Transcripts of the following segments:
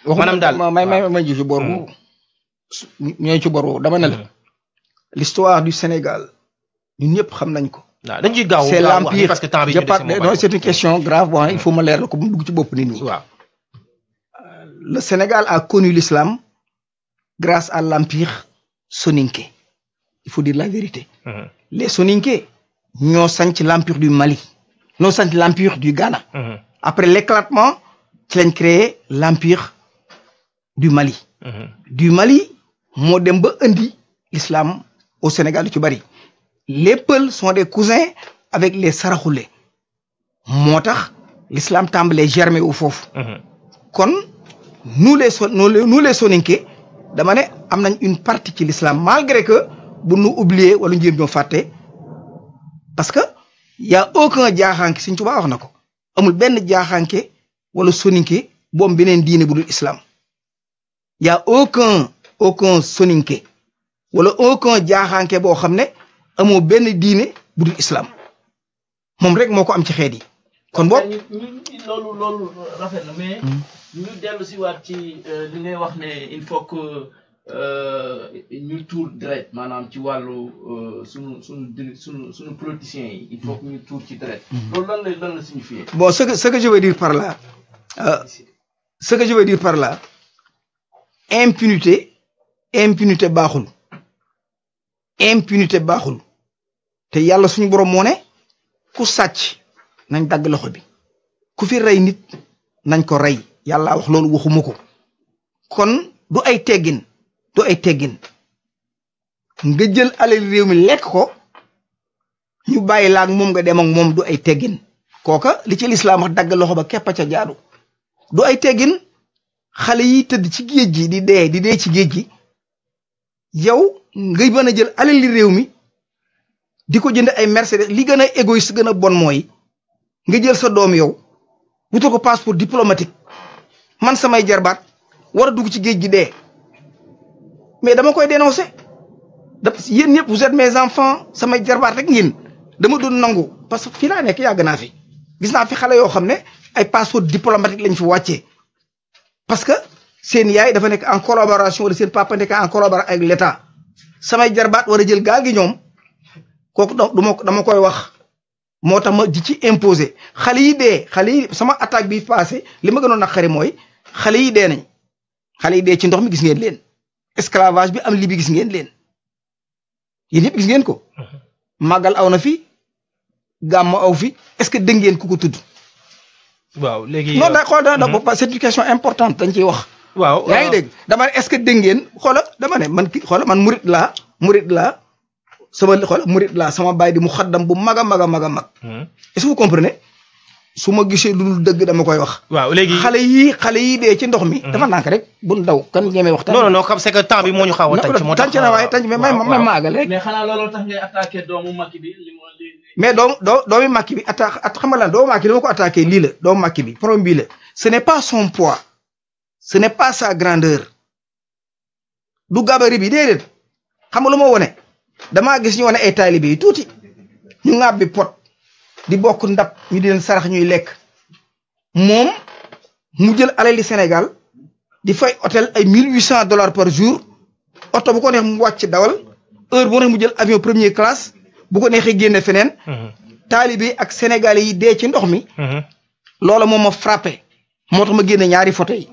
maanaam daal may ji ci bor boobu ñooy ci bor boobu dama ne la l'histoire du Sénégal ñun ñëpp xam nañ ko dañ ciy gaaw c'est l'empire parce que temps bi non c'est une question grave bon il faut ma leer la ko bu mu dugg ci bopp nit ñi waaw le Sénégal a connu l'islam grâce à l'empire soninké il faut dire la vérité les soninké ñoo sanc l'empire du Mali ñoo sanc l'empire du Ghana après l'éclatement ci lañ créé l'empire du Mali du Mali moo dem ba indi l'islam au Sénégal ci bari les Peuls sont des cousins avec les Saraxule moo tax l'islam tàmbalee germer wu foofu kon nous les Soninké dama ne am nañ une partie ci l'islam malgré que bu nu oublier wala njéem ñoo fàtte parce que y a aucun jaaxaanke Sëñ Tuubaa wax na ko amul benn jaaxaanke wala Soninké bu am beneen diine bu dul islam y a aucun Soninké wala aucun jaaxaanke boo xam ne amoo benn diine bu dul islam moom rek moo ko am ci xeet yi kon boobu loolu rafet na mais ñu dellu si waat ci li ngay wax ne il faut que ñu tuur deret maanaam ci wàllu suñu politiciens yi il faut que ñu tuur ci deret loolu lan la signifier bon ce que je veux dire par là impunité baaxul impunité baaxul te yàlla suñu borom moo ne ku sàcc nañ dagg loxo bi ku fi rey nit nañ ko rey yàlla wax loolu waxuma ko kon du ay teggin nga jël alal réew mi lekk ko ñu bàyyi laag moom nga dem ak moom du ay teggin kooka li ci lislaam wax dagg loxo ba képp a ca jaadu du ay teggin xale yi tëdd ci géej gi di dee ci géej gi yow ngay mën a jël alal li réew mi di ko jënd ay Mercedes li gën a égoïste gën a bon mooy nga jël sa doom yow wutal ko passeport diplomatique man samay jarbaat war a dugg ci géej gi dee mais dama koy dénoncer yéen ñëpp vous êtes mes enfants samay jarbaat rek ngeen dama doon nangu parce que fii laa nekk yàgg naa fi gis naa fi xale yoo xam ne ay passeport diplomatique lañ fi wàccee parce que seen yaay dafa nekk en collaboration wala seen papa nekk en collaboration avec l'État samay jarbaat war a jël gaal gi ñoom kooku dama koy wax moo tax ma di ci imposer xale yi dee sama attaque bi passé li ma gënoon naqari mooy xale yi dee nañ xale yi dee ci ndox mi gis ngeen leen esclavage bi am Libye gis ngeen leen yéen ñëpp gis ngeen ko màggal aw na fi gàmmu aw fi est-ce que dégg ngeen ku ko tudd. waaw léegi non da xool da c'est une question importante dañ ciy wax. waaw yaa ngi dégg dama ne est-ce que dégg ngeen xoola dama ne man murit laa sama baay di mu xaddam bu mag a mag a mag a mag. est-ce que vous comprenez su ma gisee lu dul dëgg dama koy wax. waaw léegi xale yi dee ci ndox mi. dafa nànk rek bu ndaw kan ñemee waxtaan. non c'est que temps bi moo ñu xaw a tànc moo tax tànc na waaye tànc mais may ma àggal rek. mais xanaa looloo tax ngay attaqué doomu Macky bi mais doomu Macky bi xam nga lan doomu Macky dama ko attaqué lii la doomu Macky bi problème bii la ce n'est pas son poids ce n'est pas sa grandeur du gabarit bi déedéet xam nga lu ma wone damaa gis ñu wane ay taalibe yi tuuti ñu ŋàb bi pot di bokk ndab ñu di leen sarax ñuy lekk moom mu jël alali Sénégal di fay hôtel ay $1800 par jour oto bu ko neex mu wàcc dawal heure bu neex mu jël avion première classe bu ko neexee génne feneen. taalibe ak sénégalais yi dee ci ndox mi. loola moom ma frappé moo tax ma génne ñaari photo yi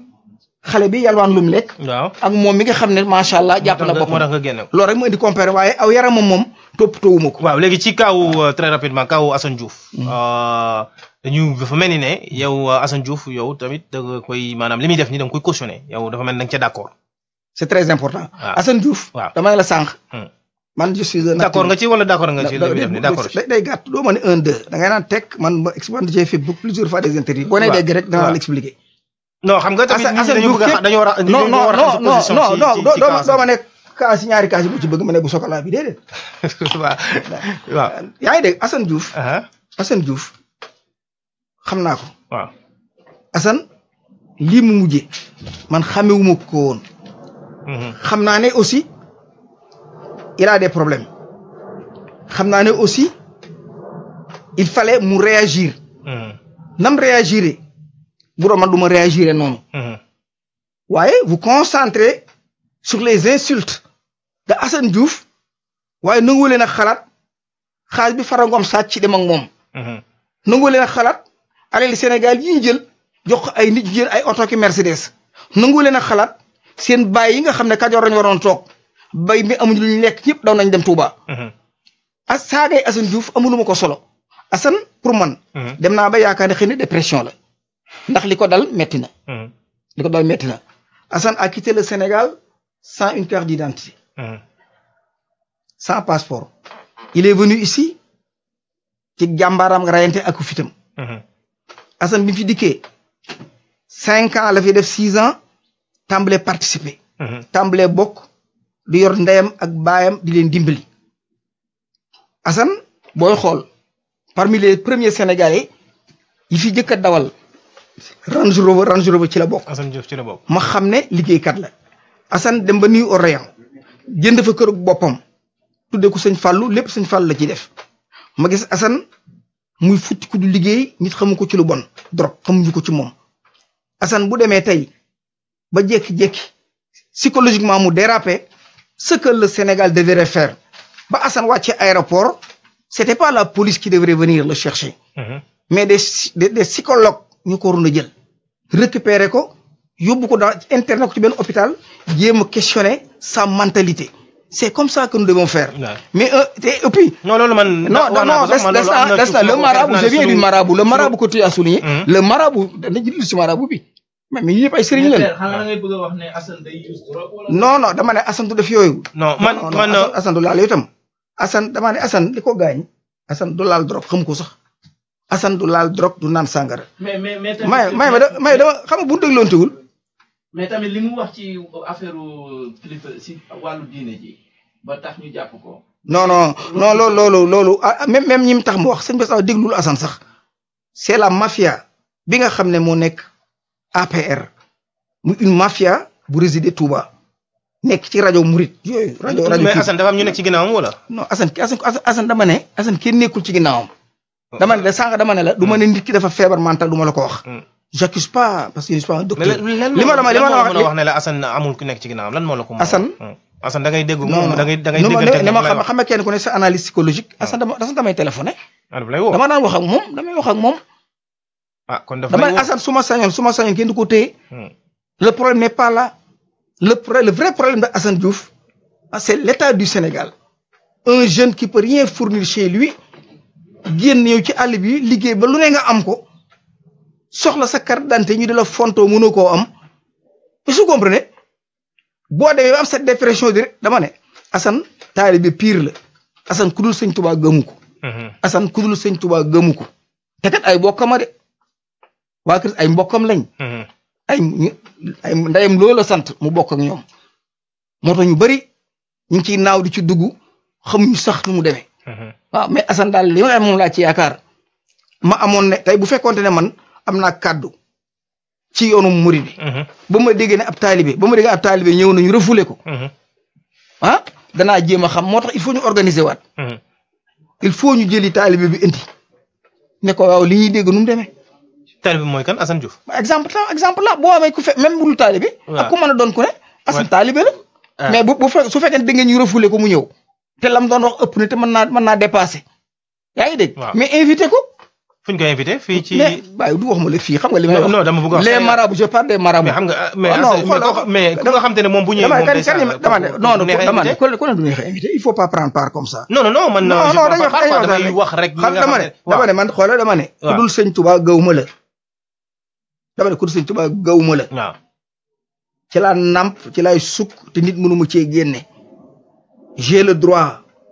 xale bi yalwaan lum lekk. waaw ak moom mi nga xam ne macha allah jàpp na boppam moo tax nga génne loolu rek ma indi comparé waaye aw yaramam moom toppatoo wu ma ko. waaw léegi ci kaw très rapidement kaw Assane Diouf. dafa mel ni ne yow Assane Diouf yow tamit da nga koy maanaam li muy def nii da nga koy cautionné yow dafa mel ni da nga ca d'accord. c'est très important. waaw Assane Diouf. waaw dama ne la sànq. man je suis d'accord nga ci wala d'accord nga ci li muy def nii d'accord. day gàtt doo ma ne 1 2 da ngay naan teg man j'ai fait plusieurs fois des interviews. boo nee dégg rek dana la expliquer. non xam nga tamit Assane Diouf dañoo war a non doo ma nekk kaas ñaari kaas yi bu ci bëgg ma ne bu sokola bi déedéet. waaw yaa ngi dégg Assane Diouf. Assane Diouf xam naa ko. waaw Assane lii mu mujjee man xamewuma ko woon. xam naa ne aussi il a des problèmes xam naa ne aussi il fallait mu réagir. nam réagir bu doon man du ma réagir noonu. waaye vous concentrez sur les insultes de Assane Diouf waaye nangu leen a xalaat xaalis bi Farba Ngom sàcc ci dem ak moom. nangu leen a xalaat alal Sénégal yi ñu jël jox ko ay nit jël ay oto ki Mercedes nangu leen a xalaat seen baay yi nga xam ne Kajoor lañu waroon toog bay mi amuñu lu ñu lekk ñëpp daw nañ dem Touba. saagay Assane Diouf amuluma ko solo Assane pour man. dem naa ba yaakaar ne xëy na dépression la ndax li ko dal metti na. li ko dal metti na Assane a quitté le Sénégal sans une carte d'identité. sans passeport. il est venu ici ci jàmbaaram rayante ak fitam. Assane bi fi dikkee 5 ans la fi def 6 ans tàmbalee participer. tàmbalee bokk di yor ndeyam ak baayam di leen dimbali. Assane booy xool parmi les premiers Sénégalais yi fi jëkk a dawal Range Rover ci la bokk. Assane Diouf ci la bokk. ma xam ne liggéeykat la. Assane dem ba New-Orléans jënd fa kër boppam tuddee ko sëñ Fallou lépp sëñ Fallou la ciy def ma gis Assane muy futti ku du liggéey nit xamu ko ci lu bon drogue xamuñu ko ci moom. Assane bu demee tey ba jékki-jékki psychologiquement mu dérapé ce que le Sénégal devrait faire ba Assane wàcce aéroport c'était pas la police qui devrait venir le chercher. mais des psychologues ñu ko waroon a jël récupérer ko yóbbu ko dans internet ko ci benn hôpital jéem a questionner sa mentalité. c'est comme ça que nous devons faire. mais et puis. non loolu man. non des na le marabout je viens du marabout le marabout que tu as souligné. le marabout dañu jël ci marabout bi. mais ñëpp ay sëriñ leen. xanaa ngay bëgg a wax ne Assane day use drogue wala. non dama ne Assane du def yooyu. non man Assane du laal yow itam. Assane dama ne Assane li ko gaañ. Assane du laal drogue xam ko sax. Assane du laal drogue du naan sàngara. mais may dama xam nga bu ñu dégloontiwul. mais tamit li mu wax ci affaire kilifa si wàllu diine ji ba tax ñu jàpp ko. non loolu même ñi mu tax mu wax sëñ Bass déglul Assane sax c'est la mafia bi nga xam ne moo nekk APR mu une mafia bu résider Touba nekk ci rajo Murit yooyu. rajo mais Assane dafa am ñu nekk ci ginnaawam wala. non Assane dama ne Assane kenn nekkul ci ginnaawam. dama ne la sànq dama ne la du ma ne nit ki dafa feebar mental du ma la ko wax. j'accuse pas parce que je suis pas un docteur. li ma la wax ne la Assane amul ku nekk ci ginnaawam lan moo la ko. Assane da ngay dégg moom da ngay déggante ne ma xam nga kenn ku ne sa analyse psychologique. Assane damay téléphoné. dama daan wax ak moom damay wax ak moom. kon dafa lay dama Assane su ma sañoon kenn du ko téye. le problème n'est pas là. le vrai problème de Assane Diouf c'est l'état du Sénégal. un jeune qui peut rien fournir chez lui génn ñëw ci àll bi liggéey ba lu ne nga am ko. soxla sa carte d'identité ñu di la fonto mënoo koo am est-ce que vous comprenez boo demee ba am cette dépression di dama ne Assane taalibe pire la Assane ku dul sëñ Tuubaa gëmu ko. Assane ku dul sëñ Tuubaa gëmu ko. te kat ay mbokkam de waa kër ay mbokkam lañ. ay ndeyam loolu la sant mu bokk ak ñoom. moo tax ñu bari ñu ngi ciy naaw di ci dugg xamuñu sax nu mu demee. waaw mais Assane daal li ma moom laa ci yaakaar ma amoon ne tey bu fekkoonte ne man. am naa kàddu ci yoonu murid bi. ba ma déggee ne ab taalibe ñëw nañu refoulé ko. danaa jéem a xam moo tax il faut ñu organiser waat. il faut ñu jëli taalibe bi indi. ne ko waaw li ñuy dégg nu mu demee. taalibe mooy kan Assane Diouf. exemple la boo amee ku fe même bu dul taalibe. ak ku mën a doon ku ne. Assane taalibe la. mais su fekkee da ngeen ñu refoulé ko mu ñëw. te lam doon wax ëpp na te mën naa dépassé. yaa ngi dégg. mais invité ko. fu ñu koy invité fii ci. mais du wax ma la fii xam nga li may wax. non dama bëgg a wax les marabouts je parle des marabouts. mais xam nga mais ku nga xam te ne moom bu ñëwee moom day dama ne ku ne du neex a invité il faut pas prendre part comme ça. non man damay wax rek. dama ne man xoolal dama ne. ku dul sëñ Tuubaa gawuma la. dama ne ku dul sëñ Tuubaa gawuma la. waaw. ci laa namp ci laay sukk te nit mënu ma cee génne. j'ai le droit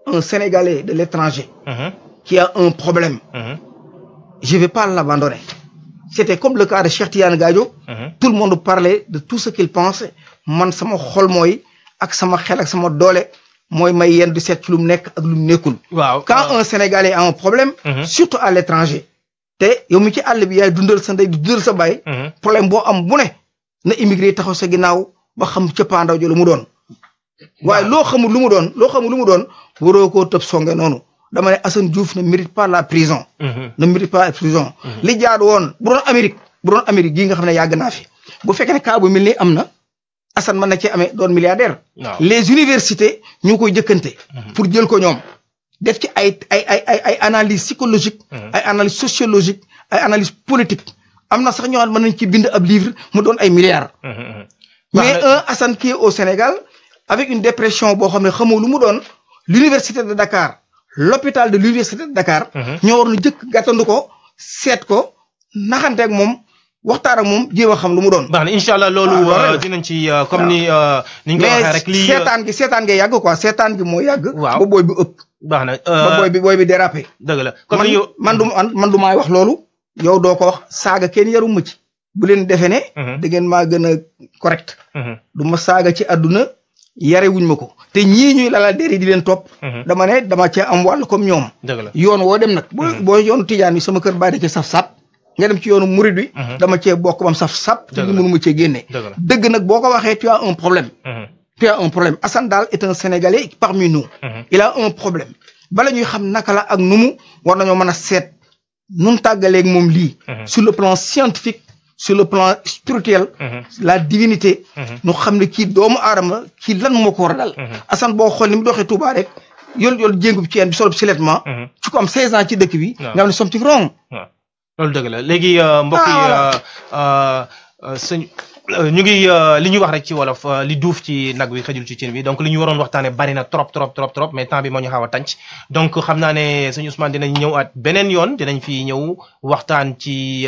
un Sénégalais de l'étranger. qui a un problème. je vais pas l'abandonner. C'était comme le cas de Cheikh Tidiane Gadio. Tout le monde parlait de tout ce qu'il pense. Man sama xol mooy ak sama xel ak sama doole mooy may yenn di seet ci lu mu nekk ak lu mu nekkul. waaw quand un Sénégalais a un problème. surtout à l'étranger. te yow mi ci àll bi yaay dundal sa ndey di dundal sa baay. problème boo am bu ne na immigré taxaw sa ginnaaw ba xam cëppaandaw ji lu mu doon. waaye loo xamul lu mu doon waroo koo tëb songe noonu. dama ne Assane Diouf ne mérite pas la prison. ne mérite pas la prison. li jaadu woon bu doon Amérique gii nga xam ne yàgg naa fi bu fekkee ne cas bu mel ni am na Assane mën na ci amee doon milliardaire. waaw les universités ñu koy jëkkante. pour jël ko ñoom def ci ay analyse psychologique. ay analyse sociologique ay analyse politique am na sax ñoo xam mën nañ ci bind ab livre mu doon ay milliards. mais un Assane qui est au Sénégal avec une dépression boo xam ne xamoo lu mu doon l'université de Dakar l'hôpital de l'université de Dakar. ñoo war na jëkk gàttandu ko seet ko naxante ak moom. waxtaan ak moom jéem a xam lu mu doon. baax na incha allah loolu dinañ ci comme ni ñu ko waxee rek. lii mais seetaan gi yàgg quoi seetaan gi moo yàgg. waaw ba booy bi ëpp. baax na ba booy bi dérapé. dëgg la comme ni man du maay wax loolu. yow doo ko wax saaga kenn yaru ma ci. bu leen defee ne. da ngeen maa gën a correct. du ma saaga ci àdduna yare wuñ ma ko. te ñii ñuy lala déri di leen topp. dama ne dama cee am wàll comme ñoom. dëgg la yoon woo dem nag. boo yoonu tijaan bi sama kër bàyyi da ci saf-sap. nga dem ci yoonu murid bi. dama cee bokk bam saf-sap. te mënu ma cee génne. dëgg nag boo ko waxee tu as un problème. tu as un problème Assane daal est un Sénégalais parmi nous. il a un problème. bala ñuy xam naka la ak nu mu war nañoo mën a seet nun tàggaleeg moom lii. sur le plan scientifique sur le plan spirituel. la divinité. nu xam ne kii doomu aadama kii lan moo ko war a dal. Assane boo xool ni mu doxee Touba rek yoolu jéngu bi ci yéen bi solub silettement. ci ko am 16 ans ci dëkk bi. nga xam ne something wrong. loolu dëgg la léegi mbokk yi sëñ ñu ngi li ñuy wax rek ci wolof li duuf ci nag wi xëjul ci cin bi donc li ñu waroon waxtaane bari na trop mais temps bi moo ñu xaw a tànc donc xam naa ne sëñ Ousmane dinañ ñëw at beneen yoon dinañ fi ñëw waxtaan ci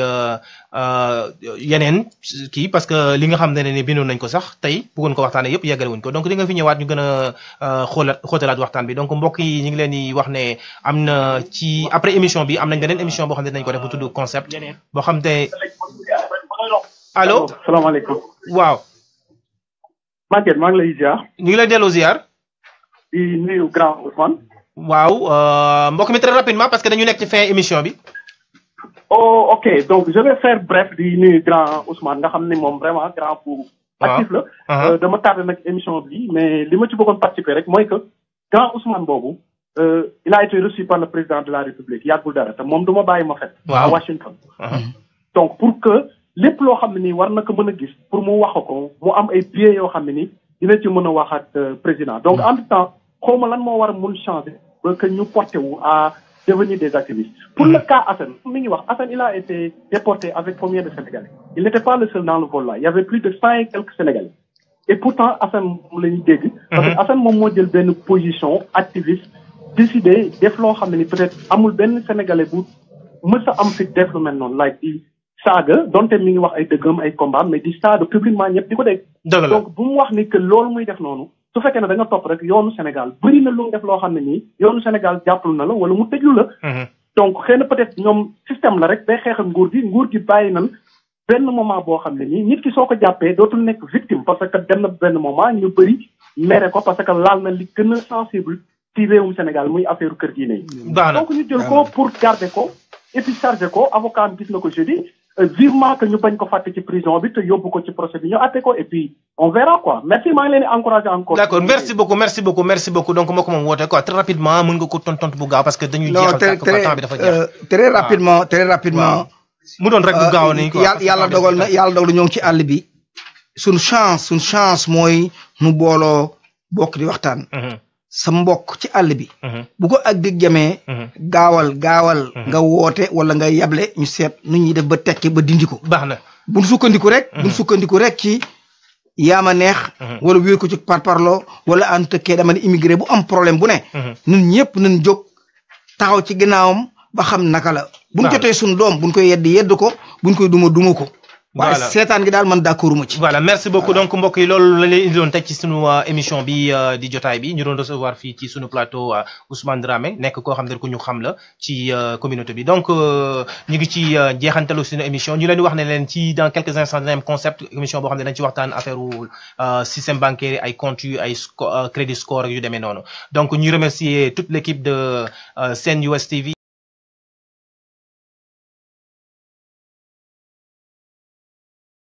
yeneen kii parce que li nga xam ne ni bindoon nañ ko sax tey bëggoon ko waxtaane yëpp yeggale wuñ ko donc di nga fi ñëwaat ñu gën a xootalaat waxtaan bi donc mbokk yi ñu ngi leen di wax ne am na ci après émission bi am nañ beneen émission boo xam ne dinañ ko def bu tudd concept boo xam ne allo salaamaaleykum. waaw. Maguette maa ngi lay ziar. ñu ngi lay delloo ziar. di nuyu grand Ousmane. waaw mbokk mi très rapidement parce que dañu nekk ci fin émission bi. oh ok donc je vais faire bref di nuyu grand Ousmane nga xam ne moom vraiment grand pour actif la. dama tardé nag émission bi mais li ma ci bëggoon participer rek mooy que grand Ousmane boobu il a été reçu par le président de la République yàggul dara te moom du ma bàyyi ma fet à Washington. donc pour que. lépp loo xam ne nii war na ko mën a gis pour mu wax ko mu am ay biais yoo xam ne nii dina ci mën a wax ak président donc en même temps xaw ma lan moo war a mun changer ba que ñu porté wu à devenir des activistes. pour le cas Assane mi ngi wax Assane il a été déporté avec combien de Sénégalais il n'était pas le seul dans le vol là il y avait plus de 100 et quelques Sénégalais et pourtant Assane moom la ñuy dégg. parce que Assane moom moo jël benn position activiste décidé def loo xam ne ni peut-être amul benn Sénégalais bu mës a am fi def lu mel noonu like di saaga donte mi ngi wax ay dëggam ay combat mais di saaga publiquement ñëpp di ko dégg. donc bu mu wax ni que loolu muy def noonu su fekkee ne da nga topp rek yoonu Sénégal bëri na lu def loo xam ne nii yoonu Sénégal jàppalu na la wala mu tëjlu la. donc xëy na peut-être ñoom système la rek day xeex ak nguur gi bàyyi nan benn moment boo xam ne nii nit ki soo ko jàppee dootul nekk victime parce que dem na benn moment ñu bëri mere ko parce que laal na li gën a sensible ci réewum Sénégal muy affaire kër diine yi. donc ñu jël ko pour garder ko et puis chargé ko avocat am gis na ko jeudi. vivement que ñu bañ ko fàtte ci prison bi te yóbbu ko ci procès bi ñu àtte ko et puis on verra quoi merci maa ngi leen di encourager encore. d'accord merci beaucoup donc moo ko moom woote quoi très rapidement mën nga ko tontu bu gaaw parce que dañuy jeexal temps bi dafa jeex. très rapidement. mu doon rek bu gaaw nii quoi yàlla dogal na ñoo ngi ci àll bi. suñ chance mooy nu booloo bokk di waxtaan. sa mbokk ci àll bi. bu ko ak dig jamee. gaawal. nga woote wala nga yable ñu seet nu ñuy def ba tekki ba dindi ko. baax na buñ sukkandiku rek ci yaama neex. wala wéer ko ci parparloo wala en tout cas dama ne immigré bu am problème bu ne. ñun ñëpp nañ jóg taxaw ci ginnaawam ba xam naka la. buñ jotee suñu doom buñ koy yedd ko buñ koy duma ko. voilà waaye seetaan gi daal man d'accord ma ci. voilà merci beaucoup donc mbokk yi loolu la leen indiloon tey ci sunu émission bi di jotaay bi ñu doon recevoir fii ci sunu plateau Ousmane Dramé nekk koo xam ne ku ñu xam la ci communauté bi donc ñu ngi ci jeexantalu sunu émission ñu leen di wax ne leen ci dans quelques instants dina am concept émission boo xam ne dañ ci waxtaan affaire système bancaire ay comptes yu ay crédit score yu demee noonu donc ñu remercier toute l'équipe de Sen US TV.